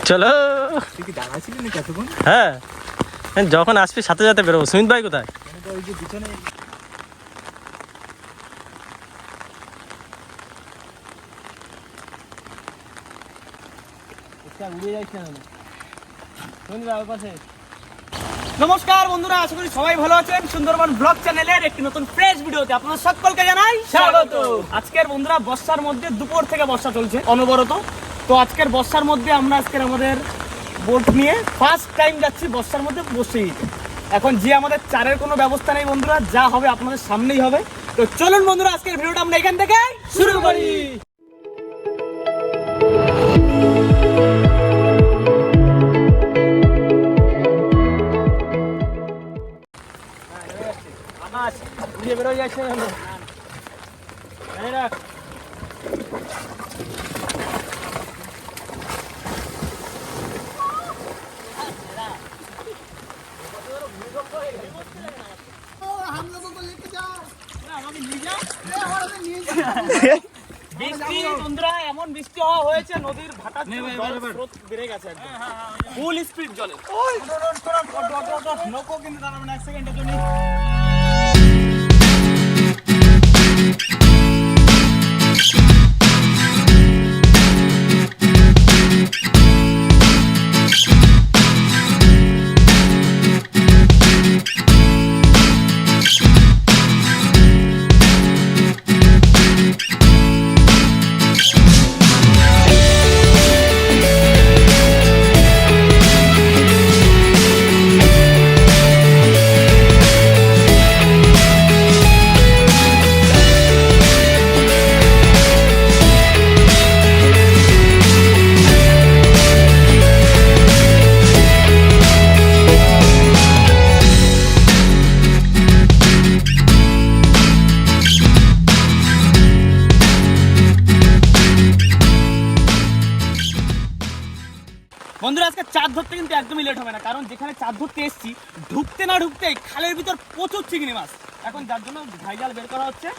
চলো। হ্যাঁ, যখন আসবি সাথে সাথে বেরোবো। সুমিত ভাই কোথায়? নমস্কার বন্ধুরা, আশা করি সবাই ভালো আছেন। সুন্দরবন ব্লগ চ্যানেলের একটি নতুন ফ্রেশ ভিডিওতে আপনাদের সকলকে জানাই স্বাগত। আজকের বন্ধুরা বর্ষার মধ্যে দুপুর থেকে বর্ষা চলছে অনবরত। তো আজকের বর্ষার মধ্যে আমরা আমাদের বোট নিয়ে ফার্স্ট টাইম যাচ্ছি বর্ষার মধ্যে বসেই। এখন যে আমাদের চারের কোনো ব্যবস্থা নেই বন্ধুরা, যা হবে আপনাদের সামনেই হবে। তো চলুন বন্ধুরা, আজকের ভিডিওটা আমরা এখান থেকে শুরু করি। বেরোয় যাচ্ছে বৃষ্টি বন্ধুরা, এমন বৃষ্টি হয়েছে নদীর ভাটা বেড়ে গেছে, ফুল স্পিড জলে। নৌকো কিন্তু দাঁড়াবে না এক সেকেন্ডের জন্য। বন্ধুরা, আজকে চাঁদ ধরতে কিন্তু একদমই লেট হবে না, কারণ যেখানে চাঁদ ধরতে এসেছি ঢুকতে না ঢুকতে খালের ভিতর প্রচুর চিংড়ি মাছ। এখন যার জন্য ভাইজাল বের করা হচ্ছে।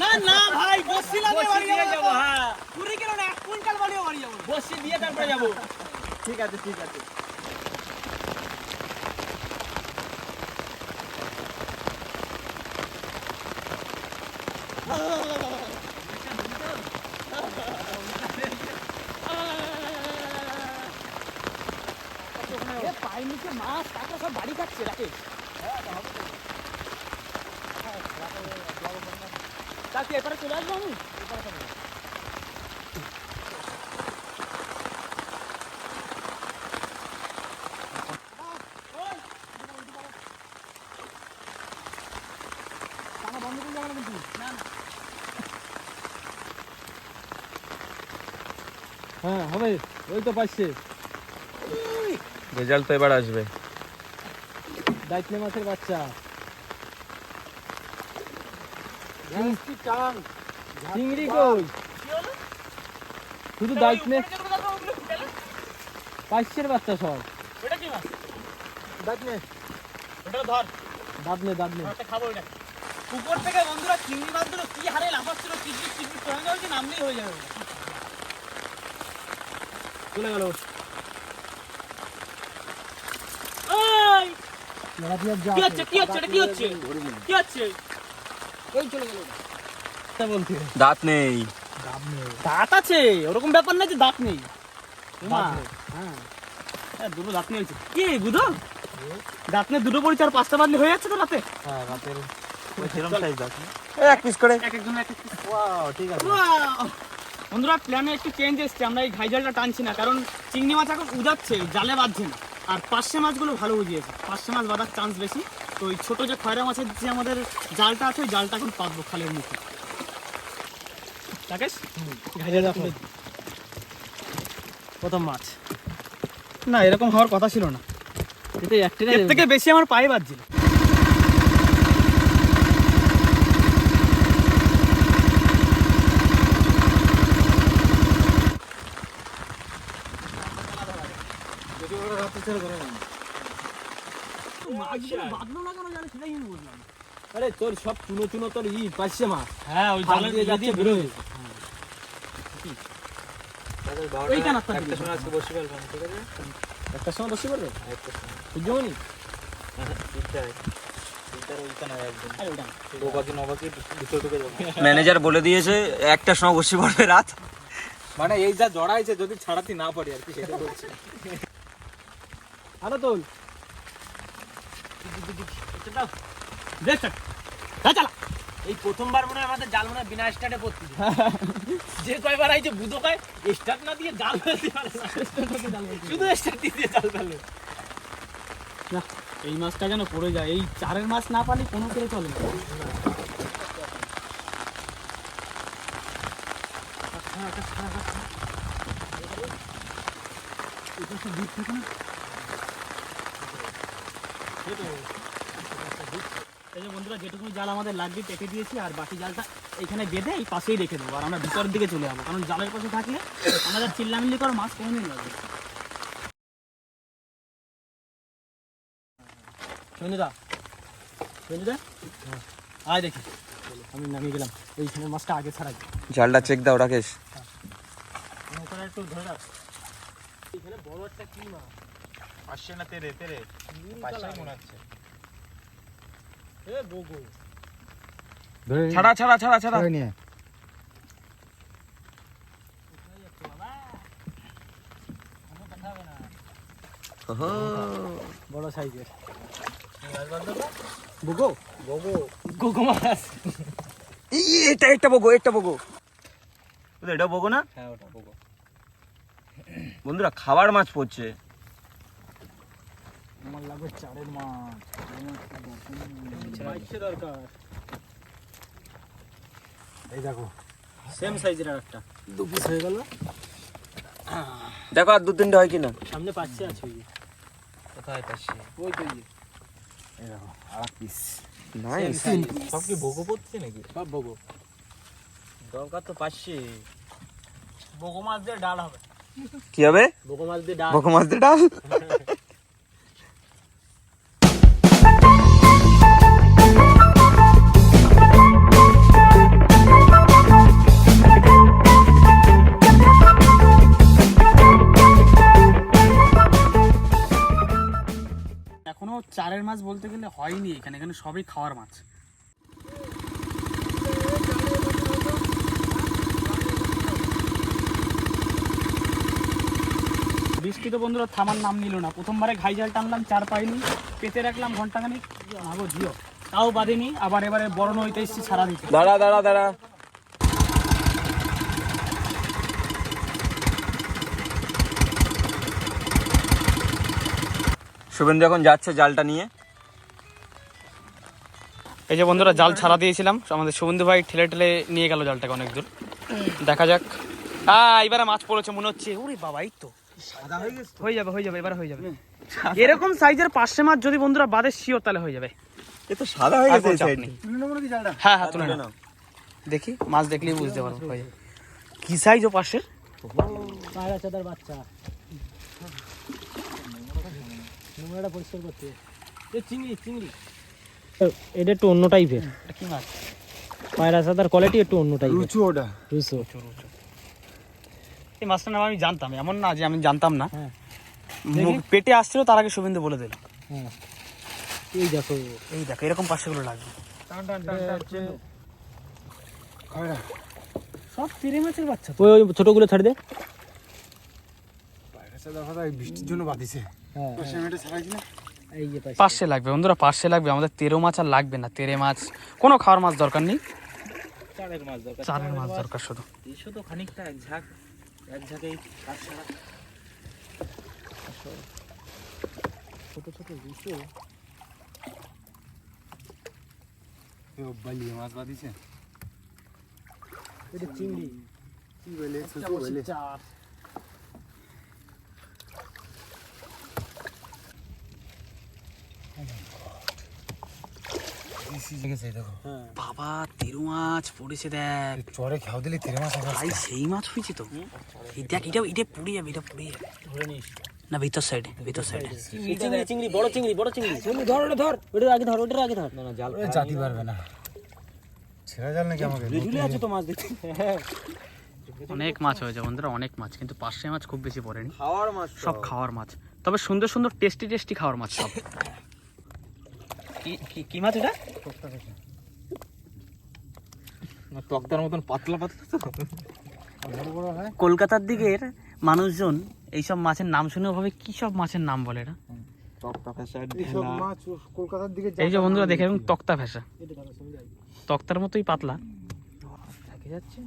না না ভাই, বসি লাগিয়ে বাড়ি যাবো। হ্যাঁ, পুরি কেন না, 1 কুইন্টাল বাড়িও বাড়ি যাবো, বসি দিয়ে তারপরে যাবো। ঠিক আছে ঠিক আছে। পায়ের নিচে মাছ কাঁকড়া সব বাড়ি খাচ্ছে রাকেশ। এবারে চলে আসবো আমি। হ্যাঁ হবে, ওই তো পাচ্ছে। রেজাল্ট তো এবার আসবে। দাইতনে মাছের বাচ্চা, চিংড়ি কই? শুধু দাইতনে পাইছের বাচ্চা সব। ওটা কি মাছ? দাইতনে, ওটা ধর। দাদনে দাদনে খাবো ওটা। উপর থেকে বন্ধুরা চিংড়ি মাছগুলো কি হারে লাফাচ্ছিল, চিকচিক চিকচিক করে যাচ্ছে, নামলেই হয়ে যাবে। চলে গেল। কি হচ্ছে কি হচ্ছে এটা কি হচ্ছে কি হচ্ছে? ওই চলে গেল। বলতে দাঁত নেই, দাঁত আছে ওরকম ব্যাপার না যে দাঁত নেই। হ্যাঁ, দুটো দাঁত নেই হয়েছে। কি বুঝো, দাঁত নেই দুটো পড়েছে, আর 5টা বাদলি হয়ে যাচ্ছে তো রাতে। হ্যাঁ, রাতের সেরকম সাইজ দাঁত। এক পিস করে, এক একজন এক পিস। ওয়াও, ঠিক আছে। বন্ধুরা, প্ল্যানে একটু চেঞ্জ এসছে। আমরা এই ঘাইজালটা টানছি না, কারণ চিংড়ি মাছ এখন উজাচ্ছে, জালে বাঁধছে না। আর পার্শে মাছগুলো ভালো উজিয়েছে, পার্শে মাছ বাঁধার চান্স বেশি। তো ওই ছোটো যে খয়রা মাছের যে আমাদের জালটা আছে, ওই জালটা এখন পাতবো খালের মুখে। রাকেশ, ঘাইজাল প্রথম মাছ না, এরকম হওয়ার কথা ছিল না। এর থেকে বেশি আমার পায়ে বাজছিল। আরে তোর সব চুনো চুনো তোর পাচ্ছে মাছ। হ্যাঁ ওই হাত জালের দিয়ে যাচ্ছে বেরোয়। ওই কানারটা একটা সময় আজকে বসে ফেলবেন, ঠিক আছে? একটা সময় বসে পড়বে একটা সময়। বুঝলি তিনটায় ওইটা নয় একদম। আরে ওটা না। ওবাকি নবাকি দুটো ঢুকে যাবো। ম্যানেজার বলে দিয়েছে একটা সময় বসে পড়বে রাত। মানে এই যা জড়াইছে যদি ছাড়াতে না পারি আর কি, সেটা বলছি। আরো তোল। ব্রেক স্টার্ট যা চালা এই প্রথমবার মনে হয় আমাদের জাল মনে হয় বিনা স্টার্টে পড়তে যে কয়বার আইছে বুদো কয় স্টার্ট না দিয়ে জাল ফেলতে পারে না। শুধু স্টার্ট দিয়ে জাল ফেলে। না, এই মাছটা যেন পড়ে যায়। এই চারের মাছ না পালি কোনো করে চলে না। এই যে বন্ধুরা, যেটুকু জাল আমাদের লাগবে পেতে দিয়েছি, আর বাকি জালটা এখানে বেঁধে এই পাশেই রেখে দেবো। আর আমরা ভিতরের দিকে চলে যাবো, কারণ জালের পাশে থাকলে আমাদের চিল্লামিল্লি করে মাছ কোনোদিন লাগবে। সঞ্জুদা সঞ্জুদা আয় দেখি আমি নামিয়ে গেলাম। এইখানে মাছটা আগে ছাড়াই জালটা চেক দাও রাকেশ। নৌকাটা একটু ধরে রাখ। এখানে বড় একটা কি মাছ আসছে না তেরে তেরে পাঁচটাই মনে হচ্ছে। এ বগো ছাড়া ছাড়া ছাড়া ছাড়া। বড় সাইজের বগো বগো গোগো মাছ। এটা একটা বগো, একটা বগো। এটা বগো না? হ্যাঁ ওটা বগো। বন্ধুরা খাবার মাছ পড়ছে। আমার লাগবে চারের মাছ। মাছটা দরকার। এই দেখো সেম সাইজের আর একটা দু পিস হয়ে গেল। দেখো আর দু তিনটে হয় কিনা। সামনে পাচ্ছে আছে ওই যে। কোথায় পাচ্ছি? ওই তো এই দেখো আর পিস নাইস। সব কি বগো পড়ছে নাকি? সব বগো। দরকার তো পাচ্ছি। বগো মাছ দিয়ে ডাল হবে। কি হবে? বগো মাছ দিয়ে ডাল। বগো মাছ দিয়ে ডাল। এখনো চারের মাছ বলতে গেলে হয়নি এখানে, এখানে সবই খাওয়ার মাছ। বৃষ্টি তো বন্ধুরা থামার নাম নিল না। প্রথমবারে ঘাই জাল টানলাম, চার পাইনি, পেতে রাখলাম ঘন্টাখানিক, আগো জিও তাও বাঁধেনি। আবার এবারে বড় নইতে এসেছি ছাড়া দিতে। দাঁড়া দাঁড়া দাঁড়া। শুভেন্দু এখন যাচ্ছে জালটা নিয়ে। এই যে বন্ধুরা জাল ছাড়া দিয়েছিলাম, আমাদের শুভেন্দু ভাই ঠেলে ঠেলে নিয়ে গেল জালটাকে অনেক দূর। দেখা যাক। এবারে মাছ পড়েছে মনে হচ্ছে। ওরে বাবা, এই তো হয়ে যাবে হয়ে যাবে, এবারে হয়ে যাবে। এরকম সাইজের পাঁচশে মাছ যদি বন্ধুরা বাদে শিওর, তাহলে হয়ে যাবে। এ তো সাদা হয়ে গেছে। হ্যাঁ হ্যাঁ, তুলে নাও। দেখি মাছ দেখলেই বুঝতে পারবো হয়ে যাবে। কি সাইজ ও পাশের? পায়রা চাঁদার বাচ্চা। নোংরাটা পরিষ্কার করতে। এ চিংড়ি চিংড়ি। এটা একটু অন্য টাইপের। এটা কি মাছ? পায়রা চাঁদার কোয়ালিটি একটু অন্য টাইপের। রুচু ওটা। রুচু। এই মাছটার নাম আমি জানতাম, এমন না যে আমি জানতাম না। হ্যাঁ পেটে আসছিল তার আগে শুভেন্দু বলে দিল। হ্যাঁ এই দেখো। এই দেখো এরকম পাশেগুলো লাগবে। সব তিরে মাছের বাচ্চা। ওই ওই ছোটগুলো ছাড় দে। বৃষ্টির জন্য বাঁধিছে। হ্যাঁ এই যে পাশে। পাশে লাগবে বন্ধুরা, পাশে লাগবে। আমাদের তেরো মাছ আর লাগবে না। তেরে মাছ কোনো খাওয়ার মাছ দরকার নেই, চারের মাছ দরকার। চারের মাছ দরকার শুধু। এসো তো খানিকটা এক ঝাঁকেই কাজ ছাড়া। ছোট ছোট রুচু। বালি মাছ বাঁধিছে। এটা চিংড়ি। কি বলে? চার। বাবা তেরো মাছ পড়েছে দেখ। চরে খাও দিলে তেরে মাছ ভাই সেই মাছ হয়েছে তো। এই দেখ, এটা এটা পুড়ে যাবে, এটা পুড়ে যাবে। ধরে নিস। না ভিতর সাইডে চিংড়ি চিংড়ি বড় চিংড়ি বড় চিংড়ি ধর ওটা ধর ওটা আগে ধর ওটা আগে ধর না জাল জাতি পারবে না ছেড়ে জাল নাকি আমাকে ঝুলে আছে তো মাছ দেখতে অনেক মাছ হয়েছে বন্ধুরা, অনেক মাছ, কিন্তু পার্শে মাছ খুব বেশি পড়েনি, খাওয়ার মাছ সব খাওয়ার মাছ, তবে সুন্দর সুন্দর টেস্টি টেস্টি খাওয়ার মাছ সব। কি মাছ এটা? তক্তার মতন পাতলা পাতলা তো কলকাতার দিকের মানুষজন এইসব মাছের নাম শুনে ভাবে কি সব মাছের নাম বলে এটা। এইসব মাছ কলকাতার দিকে এই যে বন্ধুরা দেখে এবং তক্তা ভেসা, তক্তার মতোই পাতলা থাকে যাচ্ছে।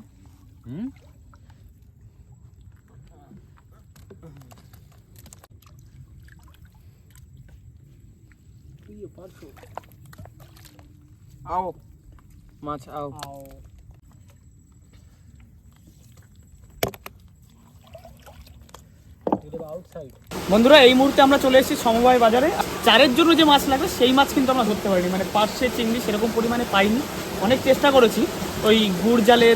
আও মাছ আও বন্ধুরা এই মুহূর্তে আমরা চলে এসেছি সমবায় বাজারে। চারের জন্য যে মাছ লাগবে সেই মাছ কিন্তু আমরা ধরতে পারিনি, মানে পার্শে চিংড়ি সেরকম পরিমাণে পাইনি। অনেক চেষ্টা করেছি, ওই গুড় জালে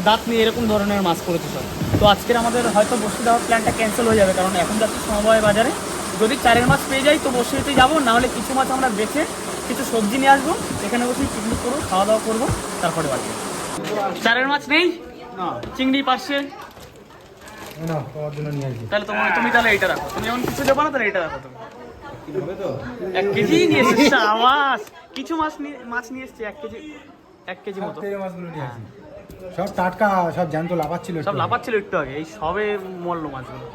দাঁত নিয়ে এরকম ধরনের মাছ করেছি সব। তো আজকের আমাদের হয়তো বসে দেওয়ার প্ল্যানটা ক্যান্সেল হয়ে যাবে, কারণ এখন যাচ্ছি সমবায় বাজারে। যদি চারের মাছ পেয়ে যাই তো বসেতে যাবো, নাহলে কিছু মাছ আমরা বেছে কিছু সবজি নিয়ে আসবো, সেখানে বসে পিকনিক করবো, খাওয়া দাওয়া করবো, তারপরে বাড়ি। চারের মাছ নেই, চিংড়ি পার্শে, না তোমার জন্য নিয়ে আসি তাহলে তুমি তাহলে এইটা রাখো। তুমি এমন কিছু দেবো না, তাহলে এইটা রাখো তুমি। 1 কেজি নিয়ে এসেছি আওয়াজ, কিছু মাছ নিয়ে এসেছি 1 কেজি মতো। মাছগুলো নিয়ে আসি সব টাটকা, সব জ্যান্ত লাফাচ্ছিল সব লাফাচ্ছিল একটু আগে, এই সবে মরলো মাছগুলো।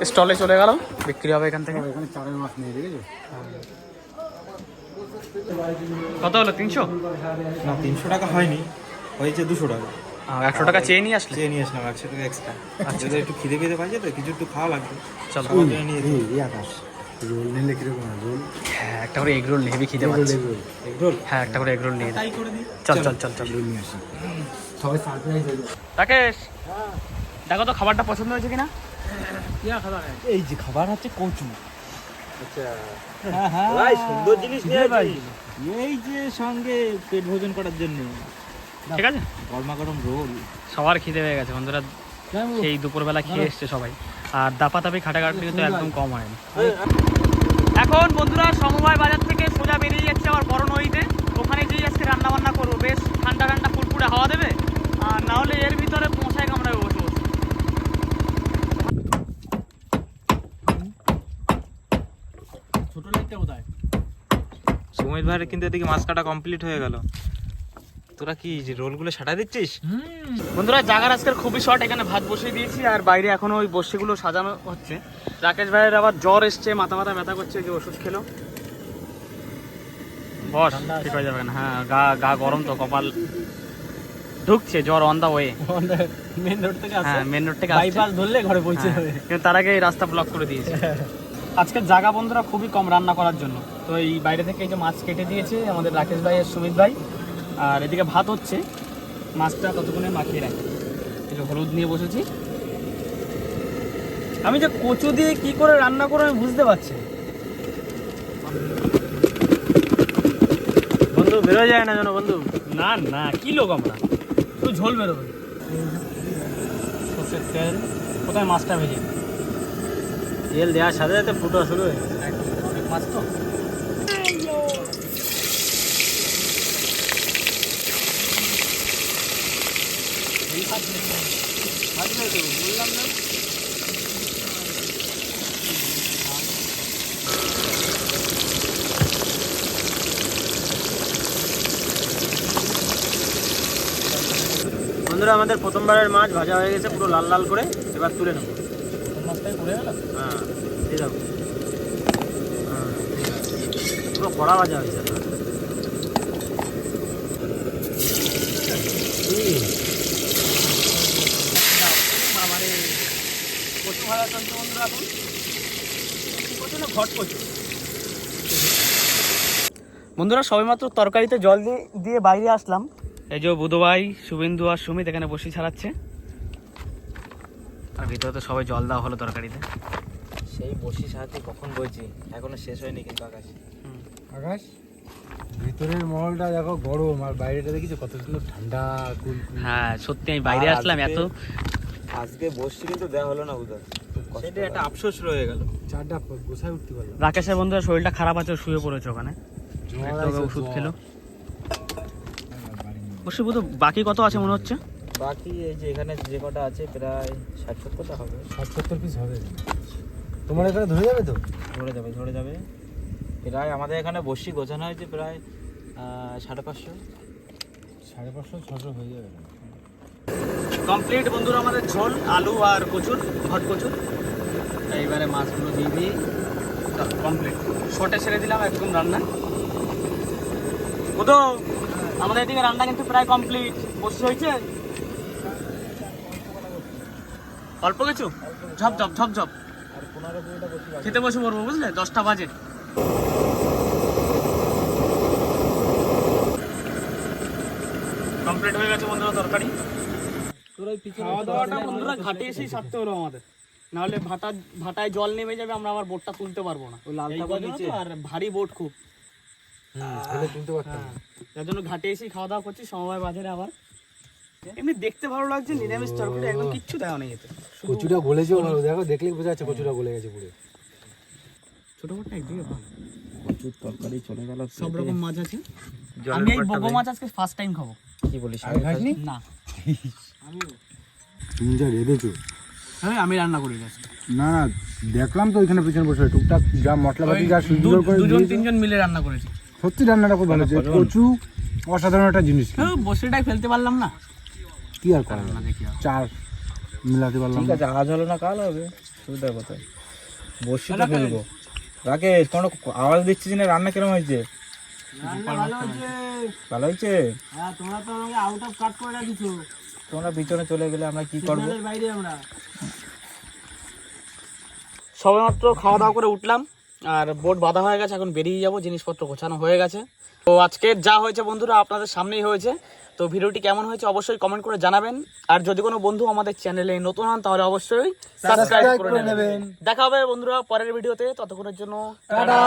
স্টলে চলে গেল, বিক্রি হবে এখান থেকে। এখানে চারের মাছ নিয়ে দেখেছো? কত হলো? 300? না 300 টাকা হয়নি, হয়েছে 200 টাকা। 100 টাকা চেয়ে নিয়ে আসলে। চেয়ে নিয়ে আসলাম 100 টাকা এক্সট্রা। আচ্ছা একটু খিদে পাইছে তো, কিছু একটু খাওয়া লাগবে। চলো খাওয়ার জন্য নিয়ে এই আকাশ রোল নিলে কিরকম রোল? হ্যাঁ, একটা করে এগ রোল নিয়ে হেবি খিদে পাচ্ছে। এগরোল হ্যাঁ, একটা করে এগ রোল নিয়ে চল চল চল চল রোল নিয়ে আসি, সবাই সারপ্রাইজ হয়ে যাবে। রাকেশ, দেখো তো খাবারটা পছন্দ হয়েছে কিনা। এই যে খাবার হচ্ছে কচু। ভাই সুন্দর জিনিস নিয়ে ভাই এই যে সঙ্গে পেট ভোজন করার জন্য ঠিক আছে, গরমা গরম রোল। সবার খিদে হয়ে গেছে বন্ধুরা, সেই দুপুরবেলা খেয়ে এসছে সবাই। আর দাপাতাপি খাটাখাটি কিন্তু একদম কম হয়নি। এখন বন্ধুরা সমবায় বাজার থেকে সোজা বেরিয়ে যাচ্ছে আবার বড় নদীতে, ওখানে যেই আজকে রান্না বান্না করবো। বেশ ঠান্ডা ঠান্ডা ফুরফুরে হাওয়া দেবে, আর না হলে এর ভিতরে মশাই কামড়াবে বসে বসে। ছোট লাইটটা কোথায়? সুমিত ভাইয়ের কিন্তু এদিকে মাছ কাটা কমপ্লিট হয়ে গেল। তোরা কি যে রোলগুলো সাটা দিচ্ছিস? বন্ধুরা জায়গার আজকের খুবই শর্ট, এখানে ভাত বসিয়ে দিয়েছি আর বাইরে এখনো ওই বসিগুলো সাজানো হচ্ছে। রাকেশ ভাইয়ের আবার জ্বর এসছে, মাথা ব্যথা করছে, যে ওষুধ খেলো। বস ঠিক হয়ে যাবে না। হ্যাঁ, গা গরম তো, কপাল ঢুকছে জ্বর on the way. Main road থেকে আসছে, হ্যাঁ, মেন রোড থেকে বাইপাস ধরলে ঘরে পৌঁছে যাবে। কিন্তু তার আগে এই রাস্তা ব্লক করে দিয়েছে। আজকের জায়গা বন্ধুরা খুবই কম রান্না করার জন্য, তো এই বাইরে থেকে এই যে মাছ কেটে দিয়েছে আমাদের রাকেশ ভাই আর সুমিত ভাই, আর এদিকে ভাত হচ্ছে। মাছটা ততক্ষণে মাখিয়ে রাখি, এই যে হলুদ নিয়ে বসেছি। আমি যে কচু দিয়ে কি করে রান্না করে আমি বুঝতে পারছি না। বন্ধু বেরোয় যায় না জানো বন্ধু। না না, কি লোক আমরা, তুই ঝোল বেরোবে। সর্ষের তেল, কোথায় মাছটা ভেজে তেল দেওয়ার সাথে সাথে ফুটো শুরু হয়ে গেছে। অনেক মাছ তো। বললাম না বন্ধুরা, আমাদের প্রথমবারের মাছ ভাজা হয়ে গেছে পুরো লাল লাল করে। এবার তুলে নেবো। মাছটাই পড়ে গেল। হ্যাঁ, এই দেখো, হ্যাঁ, পুরো কড়া ভাজা হয়েছে। কচু ভাজা চলছে বন্ধুরা এখন। কচু না ঘট কচু। বন্ধুরা সবেমাত্র তরকারিতে জল দিয়ে বাইরে আসলাম। এই যে বুধ ভাই, শুভেন্দু আর সুমিত এখানে বসে ছাড়াচ্ছে, আর ভিতরে তো সবাই জল দেওয়া হলো তরকারিতে। সেই বসি সাথে কখন বইছি, এখনো শেষ হয়নি কিন্তু আকাশ। আকাশ ভিতরের মহলটা দেখো গরম আর বাইরেটা দেখেছো কত সুন্দর ঠান্ডা কুল হ্যাঁ সত্যি আমি বাইরে আসলাম এত আজকে বসছি কিন্তু দেওয়া হলো না বুঝা সেটা একটা আফসোস রয়ে গেল। চারটা গোছায় উঠতে পারলাম রাকেশের বন্ধুরা শরীরটা খারাপ আছে, শুয়ে পড়েছে ওখানে, একটু আগে ওষুধ খেলো। অবশ্যই বুধ বাকি কত আছে মনে হচ্ছে? বাকি এই যে এখানে যে কটা আছে প্রায় 60-70টা হবে। 60-70 পিস হবে। তোমার এখানে ধরে যাবে তো? ধরে যাবে প্রায় আমাদের এখানে বসি গোছানো হয়েছে প্রায় 550। 550-600 হয়ে যাবে। কমপ্লিট বন্ধুরা আমাদের ঝোল, আলু আর কচুর, ঘট কচুর। এইবারে মাছগুলো দিয়ে দিই, কমপ্লিট শর্টে ছেড়ে দিলাম একদম রান্না। বুধ আমাদের এদিকে রান্না কিন্তু প্রায় কমপ্লিট। বসে হয়েছে অল্প কিছু, ঝপ ঝপ ঝপ ঝপ খেতে বসে পড়বো বুঝলে, 10টা বাজে। কমপ্লিট হয়ে গেছে বন্ধুরা তরকারি। খাওয়া দাওয়াটা বন্ধুরা ঘাটে এসেই সারতে হলো আমাদের, নাহলে ভাটায় জল নেমে যাবে, আমরা আবার বোটটা তুলতে পারবো না। এই কদিন তো আর ভারী বোট খুব, ফেলে তুলতে পারতাম না। যার জন্য ঘাটে এসেই খাওয়া দাওয়া করছি সমবায় বাজারে। আবার এমনি দেখতে ভালো লাগছে, নিরামিষ তরকারি একদম কিচ্ছু দেওয়া নেই এতে। কচুটা গলেছে ভালো, দেখো দেখলেই বোঝা যাচ্ছে কচুটা গলে গেছে পুরো। ছোট বড়টা একদিকে ভালো, প্রচুর তরকারি চলে গেল। সব রকম মাছ আছে। আমি এই বগো মাছ আজকে ফার্স্ট টাইম খাবো। কি বলিস? আমি খাসনি? না তুমি যা রেঁধেছো। হ্যাঁ আমি রান্না করি আজকে। না না দেখলাম তো ওইখানে পিছনে বসে টুকটাক যা মশলাপাতি যা সুন্দর করে দুজন দিয়েছো। তিনজন মিলে রান্না করেছি। সত্যি রান্নাটা খুব ভালো হয়েছে। কচু অসাধারণ একটা জিনিস, হ্যাঁ বসেটাই ফেলতে পারলাম না, কি আর করা যাবে, চার মিলাতে পারলাম ঠিক না। আছে, আজ হলো না কাল হবে, সুবিধার কথা। বসি তো ফেলবো। রাকেশ কোনো আওয়াজ দিচ্ছিস না? রান্না কিরম হয়েছে? ভালো হয়েছে? হ্যাঁ তোমরা তো আমাকে আউট অফ কাট করে দিছো, তোমরা পিছনে চলে গেলে আমরা কি করবো? বাইরে আমরা সবেমাত্র খাওয়া দাওয়া করে উঠলাম আর বোট বাঁধা হয়ে গেছে, এখন বেরিয়ে যাবো, জিনিসপত্র গোছানো হয়ে গেছে। তো আজকে যা হয়েছে বন্ধুরা আপনাদের সামনেই হয়েছে। তো ভিডিওটি কেমন হয়েছে অবশ্যই কমেন্ট করে জানাবেন, আর যদি কোনো বন্ধু আমাদের চ্যানেলে নতুন হন তাহলে অবশ্যই সাবস্ক্রাইব করে নেবেন। দেখা হবে বন্ধুরা পরের ভিডিওতে, ততক্ষণের জন্য টাটা।